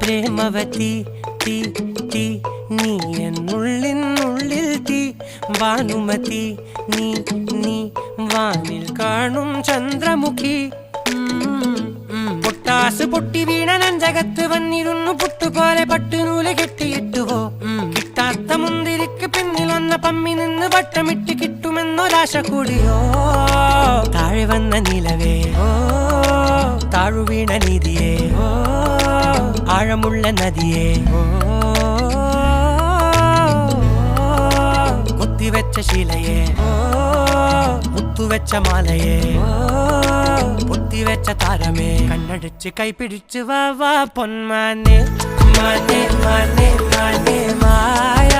പ്രേമവതി തീ തീ നീ എന്നുള്ളിൽ തീ ഭാനുമതി നീ നീ വാനിൽ കാണും ചന്ദ്രമുഖി പൊട്ടാസ് പൊട്ടി വീണ നഞ്ചകത്ത് വന്നിരുന്നു പുട്ടുപോലെ പട്ടുനൂല് കെട്ടിയിട്ടുവോ കിട്ടാത്ത മുന്തിരിക്ക് പിന്നിൽ വന്ന പമ്മി നിന്ന് വട്ടമിട്ട് കിട്ടുമെന്നൊരാശ കൂടിയോ താഴെ വന്ന നിലവേ ഓ താഴുവീണ നിധിയേ ഓ ആഴമുള്ള നദിയേ ഓ കൊത്തിവെച്ച ശിലയേ ഓ മുത്തുവെച്ച മാലയേ ഓ പൊത്തിവെച്ച താരമേ കണ്ണടിച്ച് കൈപിടിച്ച് വാ വാ പൊന്മാനെ മാനേ മാനേ മാനേ മായ